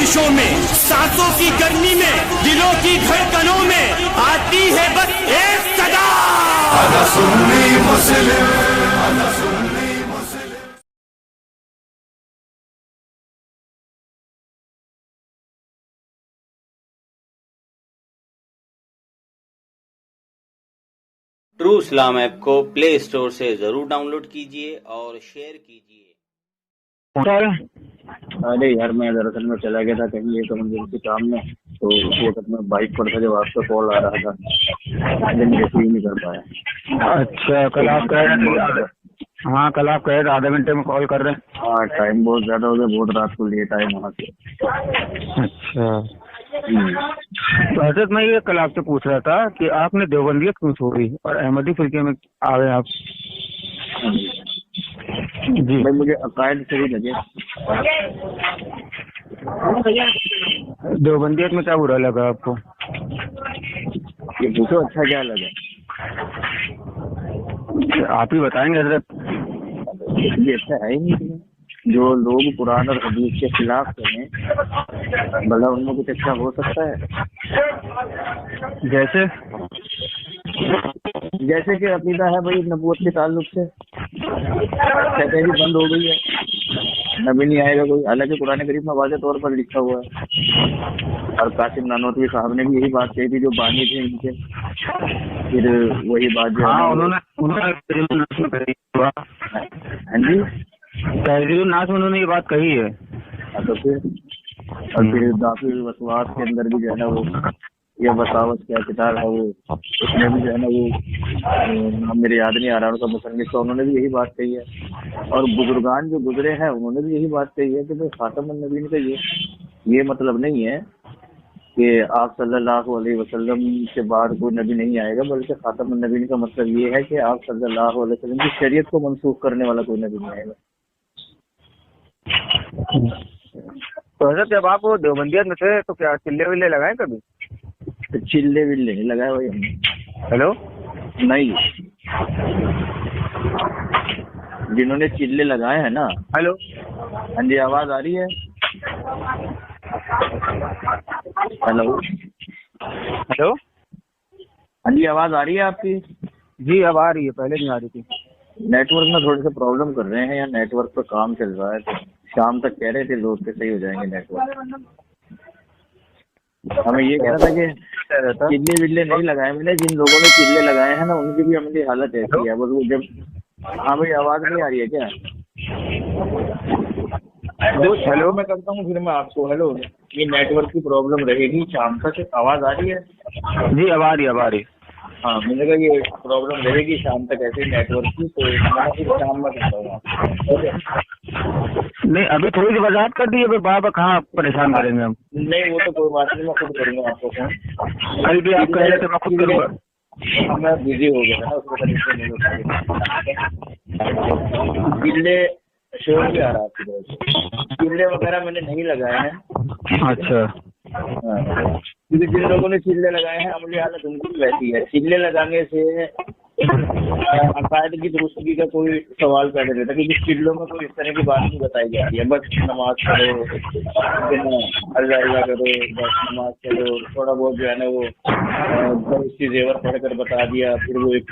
बारिशों में, सांसों की गर्मी में, दिलों की धड़कनों में आती है बस एक सदा, आधा सुन्नी मुस्लिम, आधा सुन्नी मुस्लिम। ट्रू इस्लाम ऐप को प्ले स्टोर से जरूर डाउनलोड कीजिए और शेयर कीजिए। अरे यार, मैं दरअसल में चला गया था कहीं एक इमरजेंसी काम में, तो उस वक्त मैं बाइक पर था जब आपका कॉल आ रहा था, लेकिन रिसीव नहीं कर पाया। अच्छा, कल आप कह रहे थे, हाँ कल आप कह रहे थे आधे घंटे में कॉल कर रहे हैं। हाँ, टाइम बहुत ज्यादा हो गया, बहुत रात को लेट आए वहाँ से। अच्छा, तो हजरत मैं ये कल आपसे पूछ रहा था कि आपने देवबंदियत क्यों छोड़ी और अहमदी फिरके में आ गए आप? जी भाई, मुझे अकायद सही लगे। देवबंदियत में क्या बुरा लगा आपको? ये पूछो, अच्छा क्या लगा? आप ही बताएंगे हजरत। ये अच्छा है ही नहीं। जो लोग कुरान और हदीस के खिलाफ करें, भला उनमें कुछ अच्छा हो सकता है? जैसे कि अकीदा है भाई नबूवत के ताल्लुक से, कहते ही बंद हो गई है, नबी नहीं आएगा कोई। हालांकि कुरान करीम में वाज़ेह तौर पर लिखा हुआ है, और कासिम नानोतवी साहब ने भी यही बात कही थी जो बानी थे इनके। फिर वही बात जो उन्होंने हाँ जी, तहज़ीरुन नास में उन्होंने ये बात कही है। तो फिर दाखिल वसवास के अंदर भी जो है ना वो, या वसावस क्या किताब है वो, उसमें भी जो है ना वो, मेरे याद नहीं आ रहा उनका मुसन्निफ, तो उन्होंने भी यही बात कही है। और बुजुर्गान जो गुजरे हैं उन्होंने भी यही बात कही है कि भाई खातमुन नबीन का ये मतलब नहीं है कि आप सल्लल्लाहु अलैहि वसल्लम के बाद कोई नबी नहीं आएगा, बल्कि खातमुन नबीन का मतलब ये है कि आप सल्लल्लाहु अलैहि वसल्लम की शरीयत को मनसूख करने वाला कोई नबी नहीं आएगा। तो हजरत जब आप वो देवबंदियत में थे तो क्या चिल्ले विल्ले लगाए कभी? तो चिल्ले विल्ले नहीं लगाए भाई हमने। हेलो, नहीं, जिन्होंने चिल्ले लगाए हैं ना। हेलो, हाँ जी, आवाज आ रही है? हेलो हेलो, हाँ जी, आवाज आ रही है आपकी? जी अब आ रही है, पहले नहीं आ रही थी। नेटवर्क में थोड़े से प्रॉब्लम कर रहे हैं, या नेटवर्क पर काम चल रहा है, तो शाम तक कह रहे थे लोग के सही हो जाएंगे नेटवर्क। हमें ये कहना था कि चिल्ले विल्ले नहीं लगाए मैंने। जिन लोगों ने चिल्ले लगाए हैं ना उनकी भी हमारी हालत ऐसी है, बस वो जब। हाँ भाई, आवाज नहीं आ रही है क्या? हेलो मैं करता हूँ, फिर मैं आपको। हेलो, ये नेटवर्क की प्रॉब्लम रहेगी शाम तक। आवाज आ रही है? जी अब आ रही है। हाँ, मैंने कहा ये प्रॉब्लम रहेगी शाम तक ऐसे नेटवर्क की, तो मैं फिर शाम में करता हूँ। नहीं, अभी थोड़ी सी वजाहत कर दी है, फिर बार बार कहाँ परेशान करेंगे हम। नहीं, वो तो कोई बात नहीं, मैं खुद करूँगा आपको फोन। कल भी आप कह रहे थे मैं खुद करूँगा। मैं बिजी हो गया था ना, उसको चिल्ले शोर भी आ रहा है आपकी तरफ से। चिल्ले वगैरह मैंने नहीं लगाए हैं। अच्छा, क्योंकि जिन लोगों ने चिल्ले लगाए हैं अमली हालत उनकी भी वैसी है। चिल्ले लगाने से अकायद की दुरुस्तगी का कोई सवाल पैदा रहता है, क्योंकि चिल्लों में कोई इस तरह की बात नहीं बताई जाती है। बस नमाज करो, अल्लाह अल्लाह करो, बस नमाज करो, थोड़ा बहुत जो है ना वो उसकी जेवर पढ़ कर बता दिया। फिर वो एक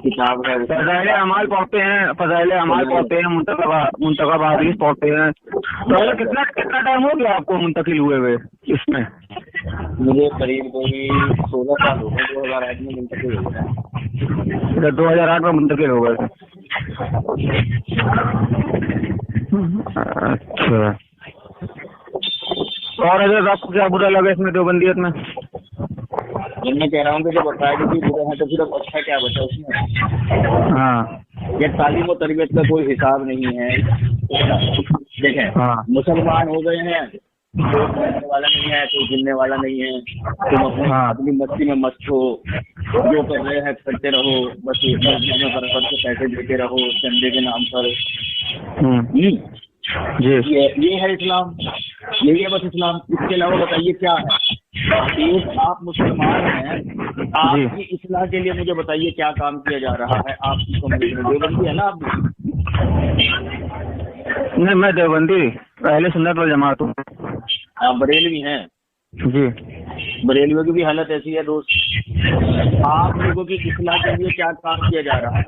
किताब है, फज़ाइल अमाल पढ़ते हैं, मुंतखब हदीस पढ़ते हैं। तो कितना टाइम हो गया आपको मुंतकिल हुए इसमें? मुझे करीब कोई 16 साल हो गए। 2008 में मुंतकिल हो गया। 2008 में मुंतकिल हो गए। अच्छा, और अगर आपको क्या बुरा लगा इसमें देवबंदियत में? मैं कह रहा हूँ कि जब अकायद ही बुरे हैं तो फिर अब अच्छा क्या बचा उसमें? हाँ, ये तालीम और तरबियत का कोई हिसाब नहीं है। देखें, हाँ, मुसलमान हो गए हैं, कोई मरने वाला नहीं है, कोई गिनने वाला नहीं है। तुम अपनी मस्ती में मस्त हो, जो कर रहे हैं करते रहो, बस मस्जिद में बराबर के पैसे देते रहो चंदे के नाम पर। ये है इस्लाम, यही है बस इस्लाम। इसके अलावा बताइए क्या है? आप मुसलमान हैं, आपकी इस्लाह के लिए मुझे बताइए क्या काम किया जा रहा है आपकी कम्युनिटी में? देवबंदी है ना आप? नहीं, मैं देवबंदी अहले सुन्नत वल जमात हूँ। आप बरेलवी हैं? जी। बरेलवियों की भी हालत ऐसी है दोस्त। आप लोगों की इस्लाह के लिए क्या काम किया जा रहा है?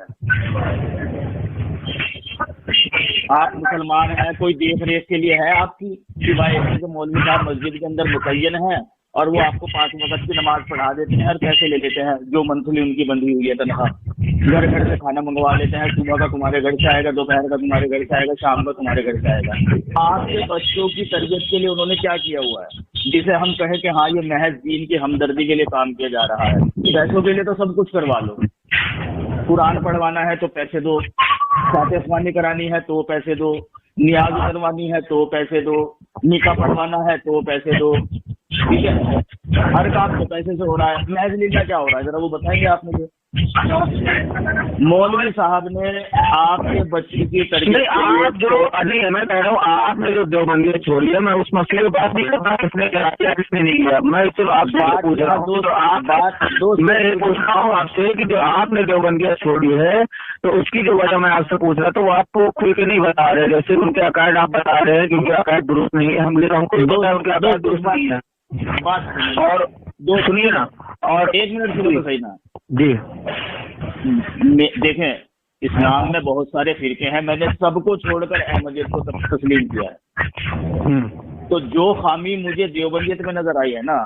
आप मुसलमान हैं, कोई देख रेख के लिए है आपकी? सिवाय के मौलवी साहब मस्जिद के अंदर मुतय्यन है और वो आपको 5 वक्त की नमाज पढ़ा देते हैं और पैसे ले लेते हैं जो मंथली उनकी बंधी हुई है तनख्वाह। घर घर से खाना मंगवा लेते हैं, सुबह का तुम्हारे घर से आएगा, दोपहर का तुम्हारे घर से आएगा, शाम का तुम्हारे घर से आएगा। आपके बच्चों की तरबियत के लिए उन्होंने क्या किया हुआ है जिसे हम कहें कि हाँ ये महज दीन की हमदर्दी के लिए काम किया जा रहा है? पैसों के लिए तो सब कुछ करवा लो। कुरान पढ़वाना है तो पैसे दो, फातिहा करानी है तो पैसे दो, नियाज करवानी है तो पैसे दो, निकाह पढ़वाना है तो पैसे दो। ठीक है, हर काम तो पैसे से हो रहा है। महज लीला क्या हो रहा है जरा वो बताएंगे आप मुझे? मौलवी साहब ने आपके बच्चे की तरबियत, आप जो अभी मैं कह रहा हूँ आपने जो देवबंदी छोड़ी है, मैं उस मसले की बात नहीं कर रहा किसने किया किसने नहीं किया। मैं सिर्फ आपसे पूछ रहा हूँ, मैं ये पूछ रहा हूँ आपसे कि जो आपने देवबंदियाँ छोड़ी है तो उसकी जो वजह मैं आपसे पूछ रहा, तो वो आपको खुल के नहीं बता रहे। जैसे उनके अकायद आप बता रहे हैं क्योंकि अकायद दुरुस्त नहीं है, हमको पता है उनके अकायद दुरुस्त नहीं है। और दो सुनिए ना, और 1 मिनट सुनिए तो सही ना जी। देखें, इस्लाम में बहुत सारे फिरके हैं, मैंने सबको छोड़कर अहमदियत को तस्लीम किया है। तो जो खामी मुझे देवबंदियत में नजर आई है ना,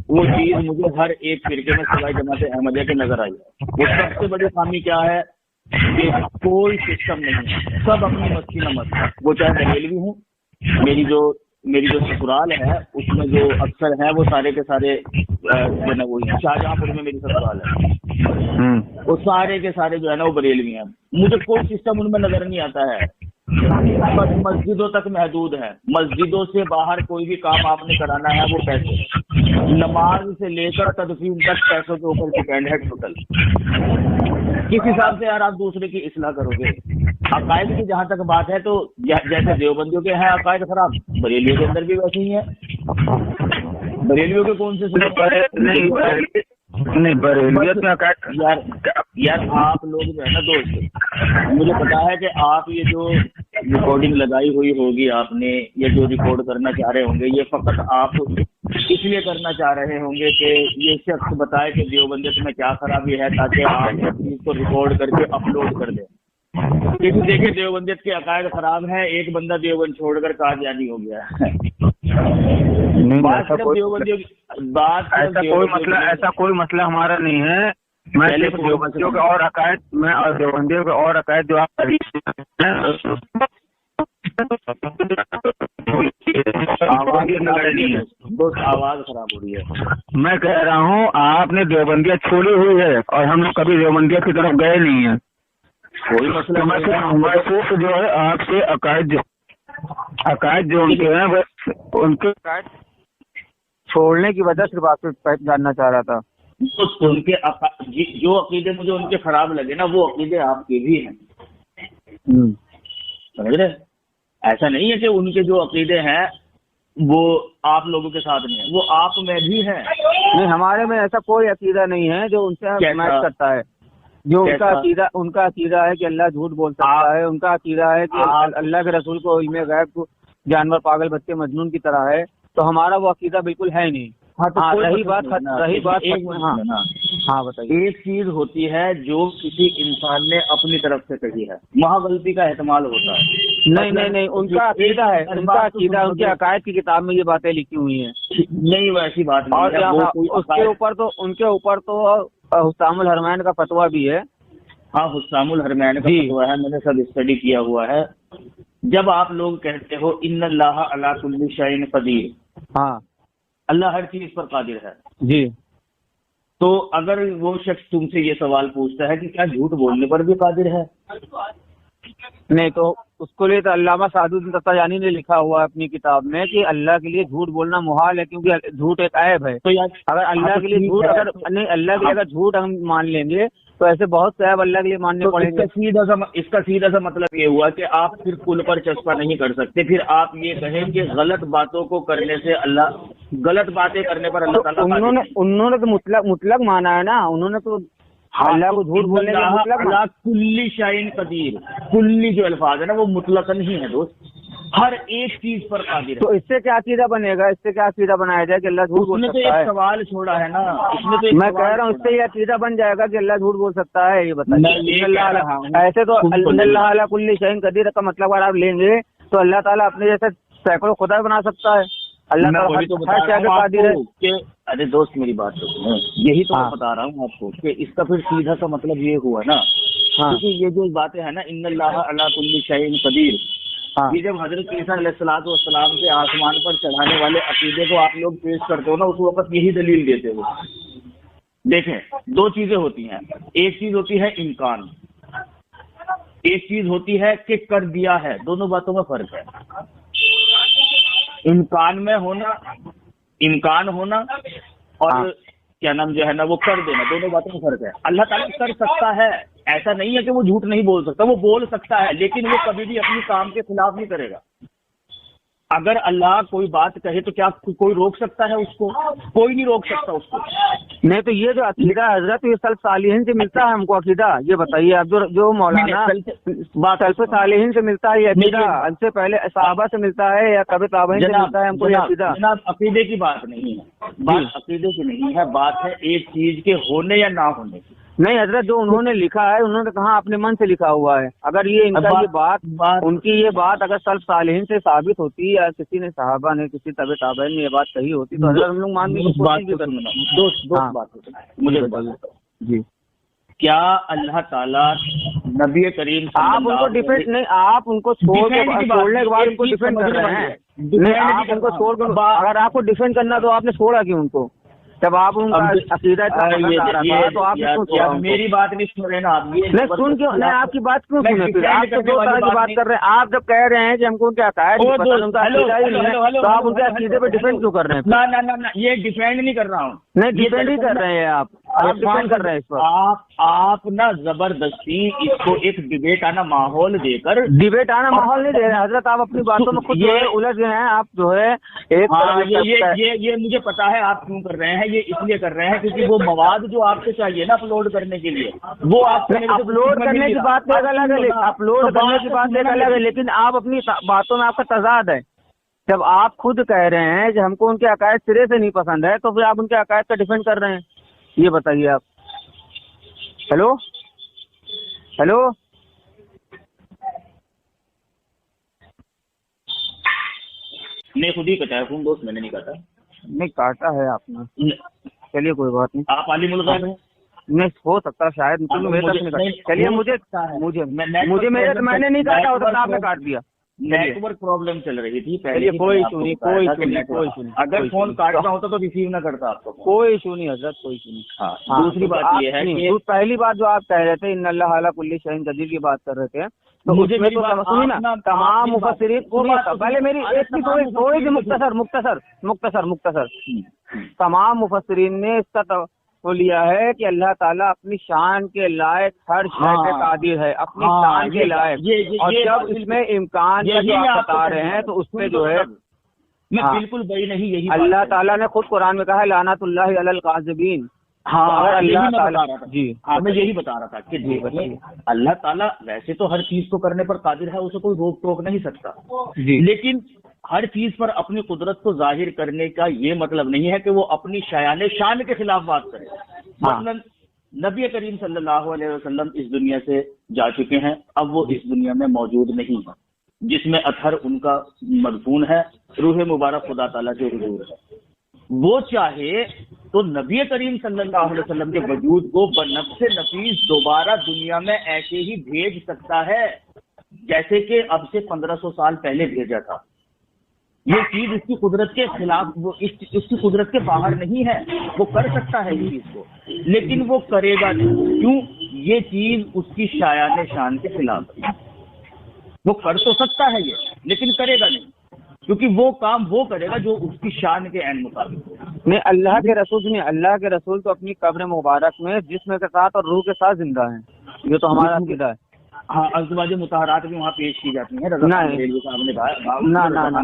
वो चीज मुझे हर एक फिरके में सिवाय जमात अहमदिया के नजर आई है। वो सबसे बड़ी खामी क्या है कि कोई सिस्टम नहीं है, सब अपनी मस्ती में मस्त है। वो चाहे बरेलवी हूँ, मेरी जो ससुराल है उसमें जो अक्सर है वो सारे के सारे जो है ना वो शाहजहांपुर में मेरी ससुराल है, वो सारे के सारे जो है ना वो बरेलवी हैं। मुझे कोई सिस्टम उनमें नजर नहीं आता है, बस मस्जिदों तक महदूद है। मस्जिदों से बाहर कोई भी काम आपने कराना है वो पैसे, नमाज से लेकर तदफीन तक पैसों के ऊपर डिपेंड है टोटल। किस हिसाब से यार आप दूसरे की इस्लाह करोगे? अकायद की जहाँ तक बात है तो जैसे देवबंदियों के हैं अकायद खराब, बरेलियों के अंदर भी वैसे ही है। बरेलियों के कौन से नहीं बरेलियत में अकायद यार आप लोग जो है ना दोस्त, मुझे पता है कि आप ये जो रिकॉर्डिंग लगाई हुई होगी आपने, ये जो रिकॉर्ड करना चाह रहे होंगे, ये फकत आप इसलिए करना चाह रहे होंगे कि ये शख्स बताए कि देवबंदियत में क्या खराबी है ताकि आप इस चीज को रिकॉर्ड करके अपलोड कर दें। क्योंकि देखिए देवबंदियत के अकायद खराब है, एक बंदा देवबंद छोड़कर कादियानी हो गया है। ऐसा कोई मसला हमारा नहीं है। मैं सिर्फ देवबंदियों के और अकायद और देवबंदियों के और अकायद जो आप आवाज खराब हो रही है। मैं कह रहा हूँ आपने देवबंदियाँ छोड़ी हुई है और हम लोग कभी देवबंदियों की तरफ गए नहीं है। कोई मसला हमारे सिर्फ जो है आपसे अकायद जो उनके हैं वो उनके अकायद छोड़ने की वजह सिर्फ आपसे जानना चाह रहा था। तो उनके जो अकीदे मुझे उनके खराब लगे ना, वो अकीदे आपके भी हैं, समझ रहे? ऐसा नहीं है कि उनके जो अकीदे हैं वो आप लोगों के साथ नहीं है, वो आप में भी है। नहीं, हमारे में ऐसा कोई अकीदा नहीं है जो उनसे मैच करता है। जो उनका अकीदा है कि अल्लाह झूठ बोल सकता है, उनका अकीदा है कि अल्लाह के रसूल को इल्मे गैब को जानवर पागल बच्चे मजनून की तरह है, तो हमारा वो अकीदा बिल्कुल है नहीं। रही बात हाँ बताइए। एक चीज होती है जो किसी इंसान ने अपनी तरफ से कही है, वहाँ गलती का एहतमाल होता है। नहीं, उनका अकीदा है, उनके अकायद की किताब में ये बातें लिखी हुई हैं। नहीं वैसी बात नहीं है। उनके ऊपर तो हुस्सामुल हरमैन का फतवा भी है। हाँ, हुस्सामुल हरमैन का फतवा है, मैंने सब स्टडी किया हुआ है। जब आप लोग कहते हो इन्नल्लाह अला कुल्ली शैइन कदीर, हाँ अल्लाह हर चीज पर कादिर है जी, तो अगर वो शख्स तुमसे ये सवाल पूछता है कि क्या झूठ बोलने पर भी कादिर है? नहीं, तो उसको लिए तो अल्लामा सादुद्दीन तत्ताजानी ने लिखा हुआ है अपनी किताब में कि अल्लाह के लिए झूठ बोलना मुहाल है क्योंकि झूठ एक ऐब है। तो यार अगर अल्लाह के लिए झूठ अल्लाह के लिए अगर झूठ हम मान लेंगे तो ऐसे बहुत से ऐब अल्लाह के लिए मानने पड़ेंगे। इसका सीधा सा मतलब ये हुआ कि आप फिर कुल पर चस्पा नहीं कर सकते। फिर आप ये कहें कि गलत बातों को करने से अल्लाह, गलत बातें करने पर अल्लाह ताला, उन्होंने तो मुतलक माना है ना, उन्होंने तो अल्लाह को झूठ बोलने का मुतलक कुल्ली शाइन कदीर, कुल्ली जो अल्फाज है ना वो मुतलकन ही है दोस्त। हर एक चीज पर कादिर तो इससे क्या अकीदा बनेगा, इससे क्या अकीदा बनाया जाए कि अल्लाह झूठ बोल उसने तो सकता एक है? सवाल छोड़ा है ना, उसने तो एक मैं सवाल कह रहा हूँ इससे ये अकीदा बन जाएगा कि अल्लाह झूठ बोल सकता है, ये मैं बताइए। ये कह रहा हूँ, ऐसे तो सुन तो ले। अल्लाह अला कुल्ली शैइन कदीर का मतलब अगर आप लेंगे तो अल्लाह ताला अपने जैसे सैकड़ों खुदा बना सकता है। अल्लाह मैं ताला वही तो हर बता शय रहा पे हूँ कादिर है। आपको कि अरे दोस्त मेरी बात तो सुनो, यही तो मैं हाँ। बता रहा हूँ आपको कि इसका फिर सीधा सा मतलब ये हुआ ना, हाँ क्योंकि ये जो बातें है ना इन्नल्लाह अला कुल्ली शैइन कदीर, हाँ ये जब हजरत ईसा अलैहिस्सलाम के आसमान पर चढ़ाने वाले अकीदे को आप लोग पेश करते हो ना, उस वक्त यही दलील देते हो। देखें, दो चीजें होती हैं, एक चीज होती है इम्कान, एक चीज होती है कि कर दिया है। दोनों बातों में फर्क है। इम्कान होना और हाँ। क्या नाम जो है ना वो कर देना, दोनों बातों में फर्क है। अल्लाह ताला कर सकता है, ऐसा नहीं है कि वो झूठ नहीं बोल सकता, वो बोल सकता है, लेकिन वो कभी भी अपनी काम के खिलाफ नहीं करेगा। अगर अल्लाह कोई बात कहे तो क्या कोई रोक सकता है उसको? कोई नहीं रोक सकता उसको। नहीं तो ये जो अकीदा हजरत ये सल्फ सालिहीन से मिलता है हमको अकीदा, ये बताइए आप। जो मौलाना सल्फ सालिहीन से मिलता है ये अकीदा, हमसे पहले सहाबा से मिलता है या कभी ताबईन से मिलता है हमको ये अकीदा? जनाब अकीदे की बात नहीं है, बात अकीदे की नहीं है, बात है एक चीज के होने या ना होने की। नहीं हजरत, जो उन्होंने लिखा है उन्होंने कहा अपने मन से लिखा हुआ है। अगर ये इनका ये बात उनकी ये बात अगर सल्फ सालिहीन से साबित होती या किसी ने सहाबा ने किसी तबे ताबईन ने ये बात कही होती तो हजरत हम लोग मानने की कोशिश भी करते। दोस्त बात मुझे जी, क्या अल्लाह ताला नबी करीम आप उनको डिफेंड नहीं, आप उनको छोड़ने के बाद उनको डिफेंड कर रहे हैं। नहीं, आप उनको छोड़ कर, अगर आपको डिफेंड करना तो आपने छोड़ा क्यों उनको? जब आप उनका अकीदा तो आप मेरी बात नहीं सुन रहे ना आप? नहीं सुन क्यों नहीं, आपकी बात क्यों सुने? फिर आप तो दो तरह की बात कर रहे हैं। आप जब कह रहे हैं कि हमको उनके अकायद नहीं पता, उनका अकीदा ही नहीं है, तो आप उनके अकीदे पे डिफेंड क्यों कर रहे हैं? ना ये डिफेंड नहीं कर रहा हूँ। नहीं डिफेंड ही कर रहे हैं आप डिफेंड कर रहे हैं इस पर। आप ना जबरदस्ती इसको एक डिबेट आना माहौल देकर, डिबेट आना माहौल नहीं दे रहे हैं हजरत, आप अपनी बातों में खुद उलझ गए हैं। आप जो है एक ये मुझे पता है आप क्यों कर रहे हैं। ये इसलिए कर रहे हैं क्योंकि वो मवाद जो आपको चाहिए ना अपलोड करने के लिए, वो आप अपलोड करने की बात अलग है, अपलोड करने की बात अलग है, लेकिन आप अपनी बातों में आपका तजाद है। जब आप खुद कह रहे हैं कि हमको उनके अकायद सिरे से नहीं पसंद है, तो फिर आप उनके अकायद का डिफेंड कर रहे हैं, ये बताइए आप। हेलो हेलो ने खुद ही कटा है फोन दोस्त, मैंने नहीं काटा। नहीं काटा है आपने, चलिए कोई बात नहीं। आप आली मुल्क हैं? नहीं हो सकता शायद, मेरे तक नहीं काटा। चलिए मैंने नहीं काटा, हो सकता आपने काट दिया। नेटवर्क प्रॉब्लम चल रही थी पहले। कोई इशू नहीं। अगर फोन काटना होता तो रिसीव ना करता आपको। कोई इशू नहीं हजरत, कोई इशू नहीं। हाँ, दूसरी बात ये है कि पहली बात जो आप कह रहे थे इन्नल्लाह अला कुल्ली शैइन कदीर की बात कर रहे थे, तो मुझे मेरी बात सुनिए ना, तमाम मुफस्सिरीन पहले मेरी एक की थोड़ी सी मुख्तसर तमाम मुफस्सिरीन ने इसका तो लिया है कि अल्लाह ताला अपनी शान के लायक हर शय पे कादिर है, अपनी शान के लायक। और जब इसमें इम्कान का जो आप बता रहे हैं तो उसमें जो है बिल्कुल वही नहीं, यही अल्लाह ताला ने खुद कुरान में कहा है लानतुल्लाहि अलल काज़िबीन। हाँ, अल्लाह ताला जी हाँ, मैं यही बता रहा था कि अल्लाह ताला वैसे तो हर चीज को करने पर कादिर है, उसे कोई रोक टोक नहीं सकता, लेकिन हर चीज पर अपनी कुदरत को जाहिर करने का ये मतलब नहीं है कि वो अपनी शान के खिलाफ बात करे। मतलब नबी करीम सल्लल्लाहु अलैहि वसल्लम इस दुनिया से जा चुके हैं, अब वो इस दुनिया में मौजूद नहीं है, जिसमें अथर उनका मदफून है, रूह मुबारक खुदा ताला के हुजूर है। वो चाहे तो नबी करीम सल्लल्लाहु अलैहि वसल्लम के वजूद को बनफ्से नफीस दोबारा दुनिया में ऐसे ही भेज सकता है जैसे कि अब से 1500 साल पहले भेजा था। ये चीज उसकी कुदरत के खिलाफ, वो इसकी कुदरत के बाहर नहीं है, वो कर सकता है इस चीज को, लेकिन वो करेगा नहीं। क्यों? ये चीज उसकी शान के खिलाफ है। वो कर तो सकता है ये, लेकिन करेगा नहीं, क्योंकि वो काम वो करेगा जो उसकी शान के ऐन मुताबिक। नहीं, अल्लाह के रसूल तो अपनी कब्र मुबारक में जिस्म के साथ और रूह के साथ जिंदा है, ये तो हमारा अकीदा है। हाँ, अज़वाज मुतहरात भी वहाँ पेश की जाती हैं। रज़ा खान बरेलवी साहब ने कहा है,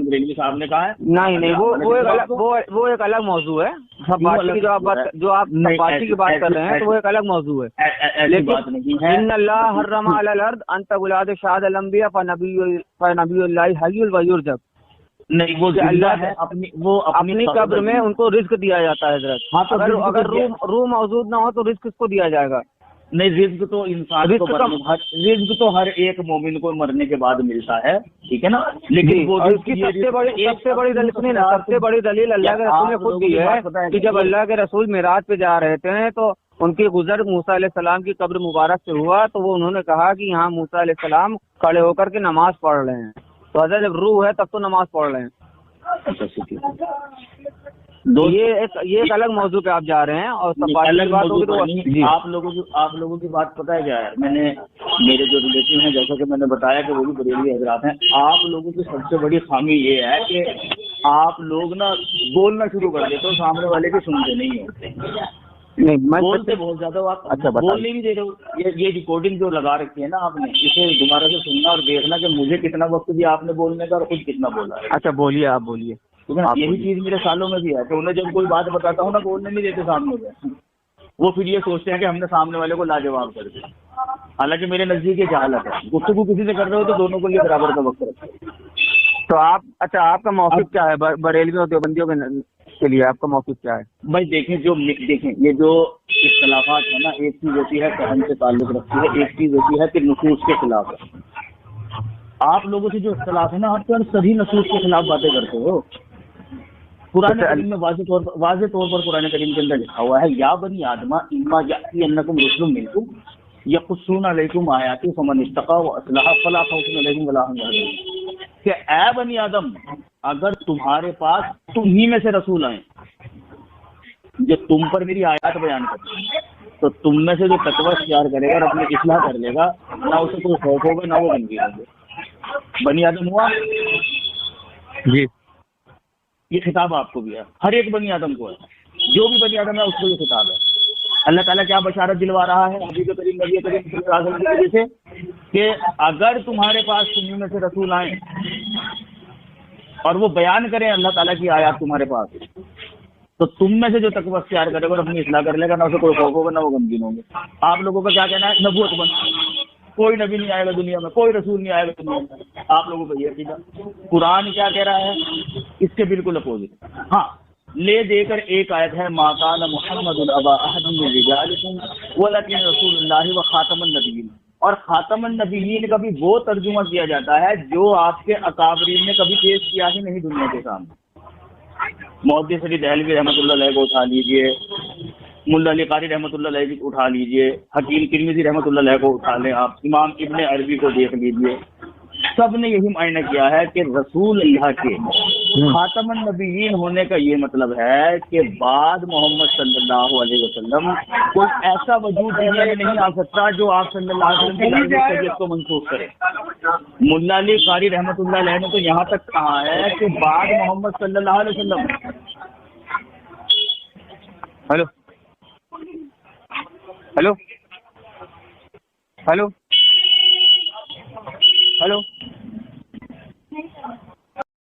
बरेलवी साहब ने कहा है। नहीं, वो एक अलग मौजू है। सब्बाती की जो आप सब्बाती की बात कर रहे हैं, तो वो एक अलग मौजू है। ऐसी बात नहीं है। इन्नल्लाह हर्रम अलल अर्द अन तगुलाद शाहदल अंबिया फनबियुल्लाहि हय्युल व युरज़क़। नहीं, वो अल्लाह है अपनी कब्र में उनको रिस्क दिया जाता है हज़रत। हाँ, तो अगर रूह मौजूद ना हो तो रिस्क किसको दिया जाएगा? नहीं, रिज्क तो इंसान को रिज्क तो हर एक मोमिन को मरने के बाद मिलता है, ठीक है ना। लेकिन वो इसकी सबसे बड़ी दलील अल्लाह के रसूल ने खुद दी है कि जब अल्लाह के रसूल मिराज पे जा रहे थे तो उनकी गुजर मूसा अलैहिस्सलाम की कब्र मुबारक से हुआ, तो वो उन्होंने कहा कि यहाँ मूसा अलैहिस्सलाम खड़े होकर के नमाज पढ़ रहे हैं। तो हज़रत जब रूह है तब तो नमाज पढ़ रहे हैं। ये एक अलग मौजू पे आप जा रहे हैं और सब अलग बात होगी। तो आप लोगों की बात पता है क्या है? मेरे जो रिलेटिव हैं, जैसा कि मैंने बताया कि वो भी बरेलवी हजरात हैं। आप लोगों की सबसे बड़ी खामी ये है कि आप लोग ना बोलना शुरू कर देते हो, सामने वाले की सुनते नहीं होते। नहीं, बोलते बहुत ज्यादा हो आप। अच्छा, बोलने नहीं दे रहे हो। ये रिकॉर्डिंग जो लगा रखी है ना आपने, इसे दोबारा से सुनना और देखना कि मुझे कितना वक्त दिया आपने बोलने का और खुद कितना बोला है। अच्छा, बोलिए, आप बोलिए। यही चीज मेरे सालों में भी है कि उन्हें जब कोई बात बताता हूँ ना, बोलने नहीं देते सामने में। वो फिर ये सोचते हैं कि हमने सामने वाले को लाजवाब कर दिया। हालांकि मेरे नजदीक ये जहालत है। गुफ्तगू किसी से कर रहे हो तो दोनों को लिए बराबर का वक्त रखो। तो आपका मौक़िफ़ क्या है बरेलवी और देवबंदियों के लिए? आपका मौक़िफ़ क्या है भाई? देखें ये जो इख्तलाफात है ना, एक चीज होती है कहन से ताल्लुक रखती है, एक चीज होती है कि नसूस के खिलाफ है। आप लोगों से जो इख्तलाफ है ना, आप तो सभी नसूस के खिलाफ बातें करते हो। कुरान करीम में वाज़े तौर पर कुरान करीम के अंदर लिखा हुआ है, या बनी आदमा इम्मा यातियन्नकुम रुसुलुम मिनकुम यक़ुस्सूना अलैकुम आयाति फमन इत्तक़ा व अस्लहा फला खौफुन अलैहिम वला हुम यहज़नून। कि ऐ बनी आदम, अगर तुम्हारे पास तुम्ही में से रसूल आए जो तुम पर मेरी आयत बयान करते हैं, तो तुम में से जो तकवा इख्तियार करेगा और अपनी इस्लाह कर लेगा, ना उसे कोई खौफ होगा ना वो गंदगी होगी। बनी आदम हुआ जी। ये खिताब आपको भी है, हर एक बनी आदम को है। जो भी बनी आदम है उसको ये खिताब है। अल्लाह ताला क्या बशारत दिलवा रहा है नबी करीम सल्लल्लाहु अलैहि वसल्लम से कि अगर तुम्हारे पास तुम्ही में से रसूल आए और वो बयान करें अल्लाह ताला की आयत तुम्हारे पास, तो तुम में से जो तकवा इख्तियार करेगा और अपनी इस्लाह कर लेगा, ना उसे कोई खौफ होगा ना वो गमगीन होंगे। आप लोगों का क्या कहना है? नबूवत बन, कोई नबी नहीं आएगा दुनिया में, कोई रसूल नहीं आएगा दुनिया में। आप लोगों का ये अकीदा। कुरान क्या कह रहा है? इसके बिल्कुल अपोजिट। हाँ, ले देकर एक आयत है, मा कान मुहम्मदुन अबा अहदिन मिन रिजालिकुम वलकिन रसूलुल्लाहि व खातमुन नबिय्यीन। और खातमुन नबिय्यीन का भी वो तर्जुमा किया जाता है जो आपके अकाबरीन ने कभी पेश किया ही नहीं दुनिया के सामने। मुहद्दिस अली दहलवी रहमतुल्लाह अलैह को उठा लीजिए, मुल्ला अली कारी रहमतुल्लाह अलैह को उठा लीजिए, हकीम तिरमिज़ी रहमतुल्लाह अलैह को उठा लें आप, इमाम इब्ने अरबी को देख लीजिए। सब ने यही मायना किया है कि रसूल अल्लाह के खातमुन नबिय्यीन होने का ये मतलब है कि बाद मोहम्मद सल्लल्लाहु अलैहि वसल्लम कोई ऐसा वजूद दुनिया में नहीं आ सकता जो आप सल्लल्लाहु अलैहि वसल्लम की शरीयत को मंसूख करे। मुल्ला अली कारी रहमतुल्लाह अलैह ने तो यहाँ तक कहा है कि बाद मोहम्मद सल्लल्लाहु अलैहि वसल्लम। Hello hello hello hello